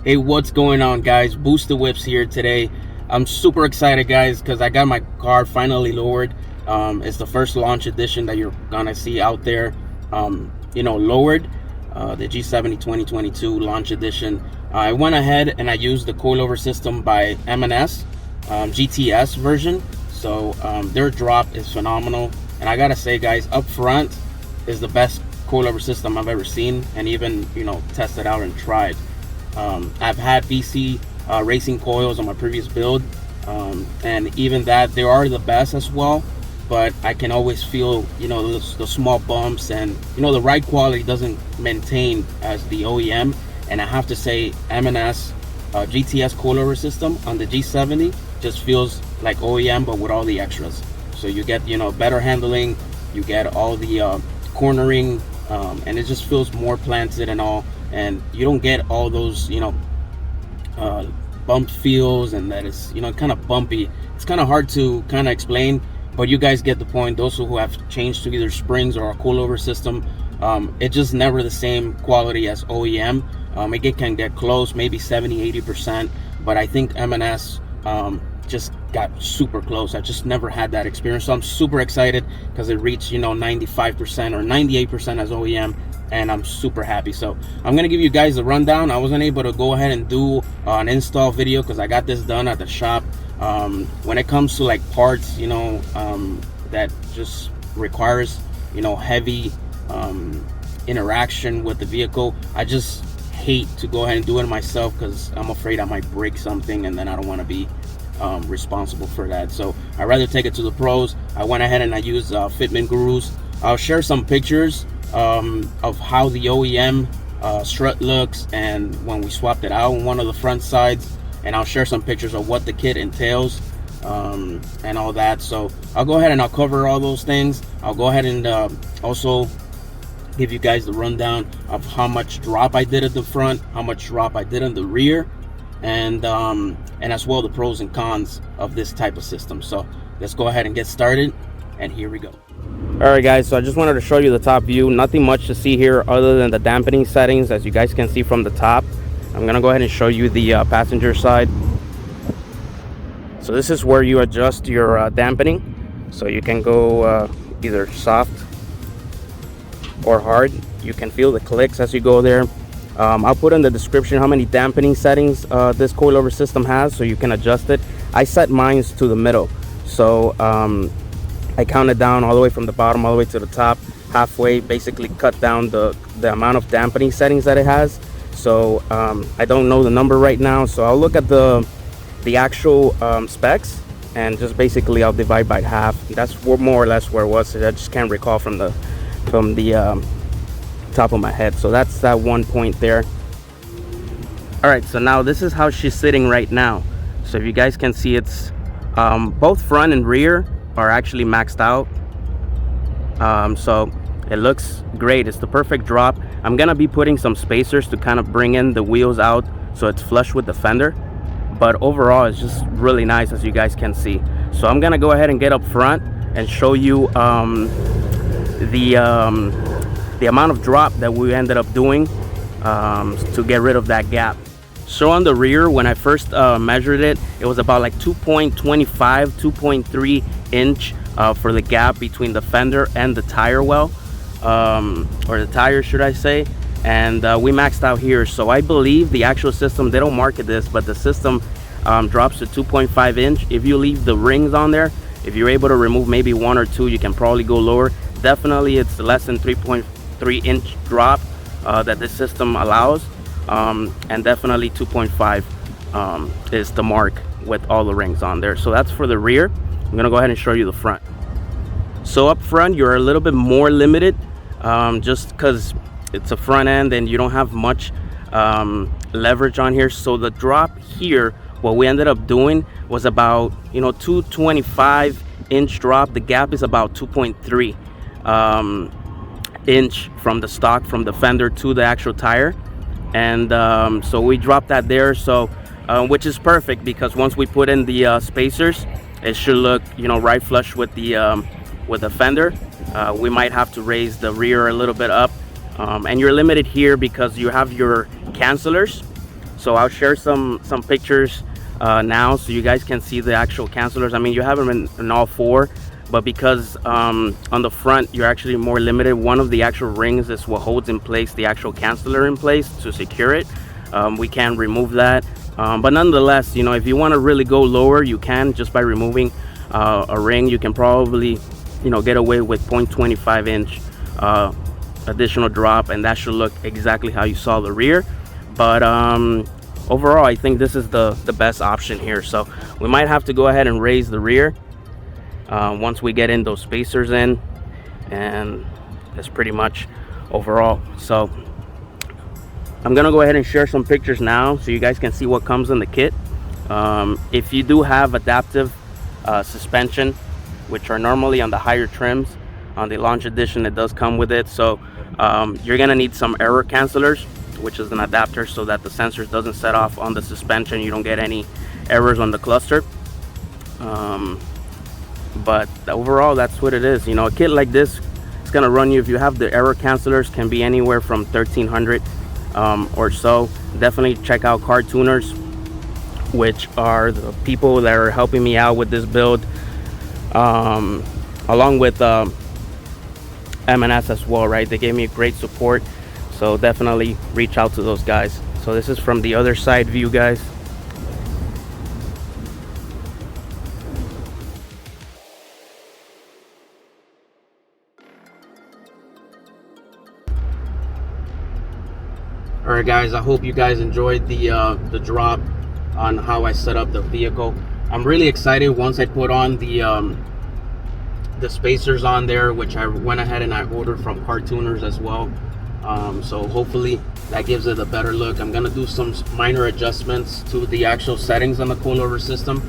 Hey, what's going on, guys? Boosted Whips here today. I'm super excited, guys, because I got my car finally lowered. It's the first launch edition that you're gonna see out there, lowered. The G70 2022 launch edition. I went ahead and I used the Coilover system by M&S GTS version. So their drop is phenomenal, and I gotta say, guys, up front is the best coilover system I've ever seen, and even tested out and tried. I've had BC racing coils on my previous build, and even that, they are the best as well, but I can always feel the small bumps, and the ride quality doesn't maintain as the OEM. And I have to say, M&S GTS coilover system on the G70 just feels like OEM, but with all the extras. So you get better handling, you get all the cornering, and it just feels more planted and all, and you don't get all those bump feels, and that is kind of bumpy. It's kind of hard to kind of explain, but you guys get the point. Those who have changed to either springs or a coilover system, it's just never the same quality as OEM. It can get close, maybe 70-80%, but I think M&S just got super close. I just never had that experience, so I'm super excited because it reached 95% or 98% as OEM, and I'm super happy. So I'm gonna give you guys a rundown. I wasn't able to go ahead and do an install video because I got this done at the shop. When it comes to like parts that just requires heavy interaction with the vehicle, I just hate to go ahead and do it myself because I'm afraid I might break something, and then I don't want to be responsible for that. So I'd rather take it to the pros. I went ahead and I used Fitment Gurus. I'll share some pictures of how the OEM strut looks and when we swapped it out on one of the front sides, and I'll share some pictures of what the kit entails and all that. So I'll go ahead and I'll cover all those things. I'll go ahead and also give you guys the rundown of how much drop I did at the front, how much drop I did in the rear, and as well the pros and cons of this type of system. So let's go ahead and get started, and here we go. All right, guys, so I just wanted to show you the top view. Nothing much to see here other than the dampening settings, as you guys can see from the top. I'm gonna go ahead and show you the passenger side. So this is where you adjust your dampening, so you can go either soft or hard. You can feel the clicks as you go there. I'll put in the description how many dampening settings this coilover system has, so you can adjust it. I set mine to the middle, so I counted down all the way from the bottom all the way to the top, halfway, basically cut down the amount of dampening settings that it has. So I don't know the number right now, so I'll look at the actual specs, and just basically I'll divide by half. That's more or less where it was. I just can't recall from the top of my head. So that's that one point there. All right, so now this is how she's sitting right now. So if you guys can see, it's both front and rear are actually maxed out. So it looks great. It's the perfect drop. I'm gonna be putting some spacers to kind of bring in the wheels out so it's flush with the fender, but overall it's just really nice, as you guys can see. So I'm gonna go ahead and get up front and show you the amount of drop that we ended up doing to get rid of that gap. So on the rear, when I first measured it, it was about like 2.25 2.3 inch for the gap between the fender and the tire well, or the tire, should I say. And we maxed out here, so I believe the actual system, they don't market this, but the system drops to 2.5 inch. If you leave the rings on there, if you're able to remove maybe one or two, you can probably go lower. Definitely it's less than 3.3 inch drop that this system allows, and definitely 2.5 is the mark with all the rings on there. So that's for the rear. I'm gonna go ahead and show you the front. So up front, you're a little bit more limited, just because it's a front end and you don't have much leverage on here. So the drop here, what we ended up doing was about 225 inch drop. The gap is about 2.3 inch from the stock, from the fender to the actual tire, and so we dropped that there. So which is perfect, because once we put in the spacers, it should look right flush with the fender. We might have to raise the rear a little bit up, and you're limited here because you have your cancelers. So I'll share some pictures now, so you guys can see the actual cancelers. I mean, you have them in all four, but because on the front you're actually more limited, one of the actual rings is what holds in place the actual canceler in place to secure it. We can remove that, but nonetheless, you know, if you want to really go lower, you can, just by removing a ring. You can probably, you know, get away with 0.25 inch additional drop, and that should look exactly how you saw the rear. But overall, I think this is the best option here. So we might have to go ahead and raise the rear once we get in those spacers in, and that's pretty much overall. So I'm gonna go ahead and share some pictures now so you guys can see what comes in the kit. If you do have adaptive suspension, which are normally on the higher trims, on the launch edition it does come with it. So you're gonna need some error cancelers, which is an adapter so that the sensors doesn't set off on the suspension, you don't get any errors on the cluster. But overall, that's what it is. You know, a kit like this, it's gonna run you, if you have the error cancelers, can be anywhere from 1,300 or so. Definitely check out Car Tuners, which are the people that are helping me out with this build, along with M&S as well, right? They gave me great support, so definitely reach out to those guys. So this is from the other side view, guys. All right, guys, I hope you guys enjoyed the drop on how I set up the vehicle. I'm really excited once I put on the spacers on there, which I went ahead and I ordered from Car Tuners as well. So hopefully that gives it a better look. I'm gonna do some minor adjustments to the actual settings on the Coilover system,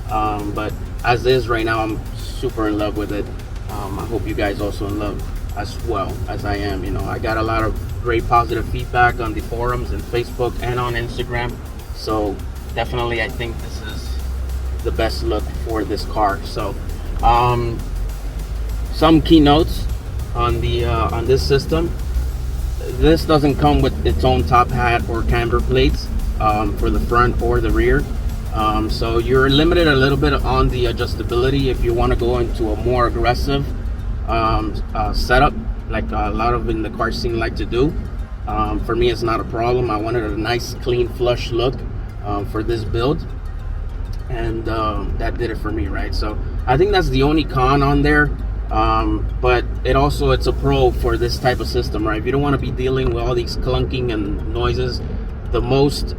but as is right now, I'm super in love with it. I hope you guys also in love as well as I am. You know, I got a lot of great positive feedback on the forums and Facebook and on Instagram, so definitely I think this is the best look for this car. So some keynotes on the on this system. This doesn't come with its own top hat or camber plates for the front or the rear, so you're limited a little bit on the adjustability if you want to go into a more aggressive setup, like a lot of in the car scene like to do. For me, it's not a problem. I wanted a nice clean flush look for this build, and that did it for me, right? So I think that's the only con on there, but it's a pro for this type of system, right? If you don't want to be dealing with all these clunking and noises, the most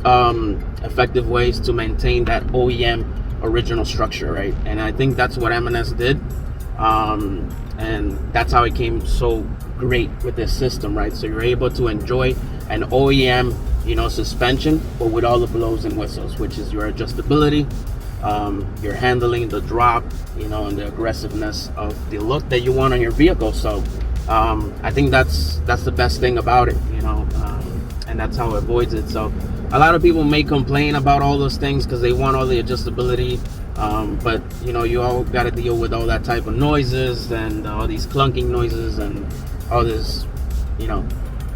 effective way is to maintain that OEM original structure, right? And I think that's what M&S did, and that's how it came so great with this system, right? So you're able to enjoy an OEM, you know, suspension, but with all the blows and whistles, which is your adjustability, your handling, the drop, you know, and the aggressiveness of the look that you want on your vehicle. So I think that's the best thing about it, you know, and that's how it avoids it. So a lot of people may complain about all those things because they want all the adjustability, but you know, you all got to deal with all that type of noises and all these clunking noises and all this, you know,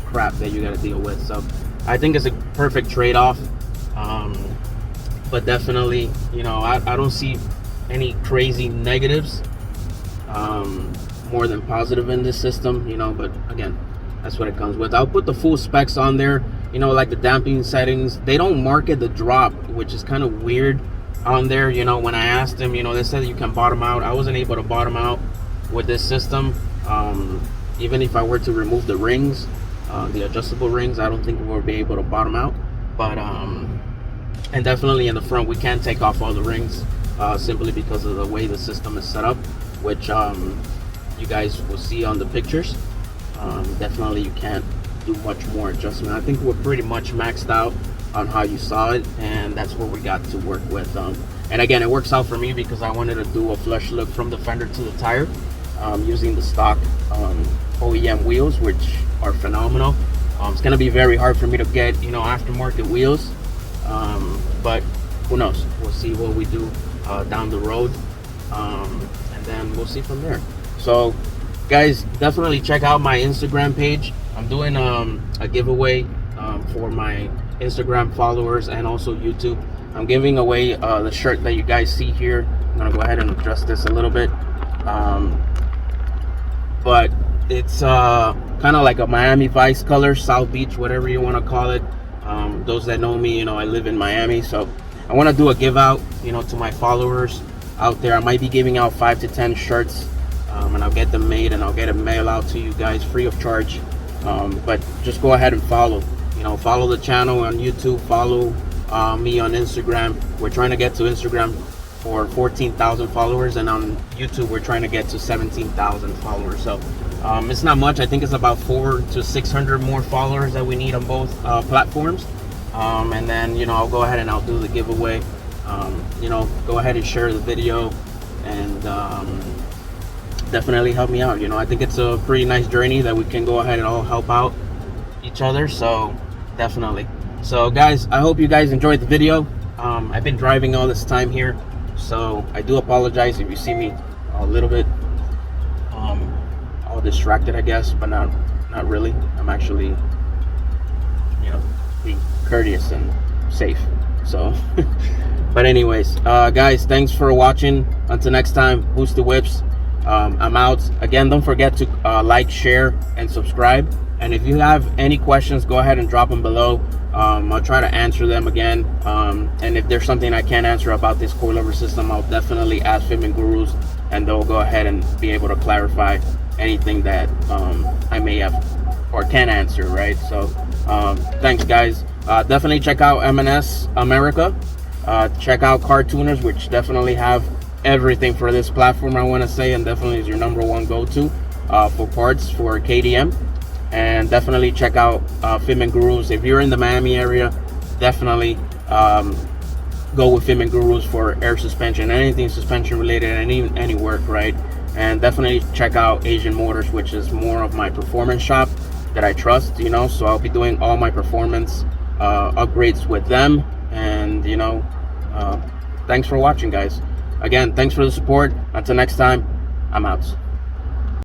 crap that you got to deal with. So I think it's a perfect trade-off, but definitely, you know, I don't see any crazy negatives, more than positive in this system, you know. But again, that's what it comes with. I'll put the full specs on there, you know, like the damping settings. They don't market the drop, which is kind of weird on there. You know, when I asked them, you know, they said you can bottom out. I wasn't able to bottom out with this system. Even if I were to remove the rings, the adjustable rings, I don't think we'll be able to bottom out. But and definitely in the front, we can take off all the rings, simply because of the way the system is set up, which you guys will see on the pictures. Definitely you can't do much more adjustment. I think we're pretty much maxed out on how you saw it, and that's what we got to work with. And again, it works out for me because I wanted to do a flush look from the fender to the tire, using the stock OEM wheels, which are phenomenal. It's gonna be very hard for me to get, you know, aftermarket wheels, but who knows? We'll see what we do down the road, and then we'll see from there. So guys, definitely check out my Instagram page. I'm doing a giveaway for my Instagram followers and also YouTube. I'm giving away the shirt that you guys see here. I'm gonna go ahead and adjust this a little bit, but it's kind of like a Miami Vice color, South Beach, whatever you want to call it. Those that know me, I live in Miami, so I want to do a give out, to my followers out there. I might be giving out 5 to 10 shirts, and I'll get them made and I'll get them mailed out to you guys free of charge. But just go ahead and follow the channel on YouTube, follow me on Instagram. We're trying to get to Instagram for 14,000 followers, and on YouTube we're trying to get to 17,000 followers. So it's not much. I think it's about 400 to 600 more followers that we need on both platforms, and then I'll go ahead and I'll do the giveaway. Go ahead and share the video, and definitely help me out. I think it's a pretty nice journey that we can go ahead and all help out each other, so definitely. So guys, I hope you guys enjoyed the video. I've been driving all this time here, so I do apologize if you see me a little bit all distracted, I guess, but not really. I'm actually being courteous and safe. So but anyways, guys, thanks for watching. Until next time, Boosted Whips. I'm out. Again, don't forget to like, share, and subscribe. And if you have any questions, go ahead and drop them below. I'll try to answer them again. And if there's something I can't answer about this coilover system, I'll definitely ask Fitment Gurus, and they'll go ahead and be able to clarify anything that I may have or can answer, right? So thanks, guys. Definitely check out M&S America. Check out Car Tuners, which definitely have everything for this platform, I want to say, and definitely is your #1 go-to for parts for KDM. And definitely check out Fitment Gurus. If you're in the Miami area, definitely go with Fitment Gurus for air suspension, anything suspension related, and any work, right? And definitely check out Asian Motors, which is more of my performance shop that I trust, so I'll be doing all my performance upgrades with them. And thanks for watching, guys. Again, thanks for the support. Until next time, I'm out.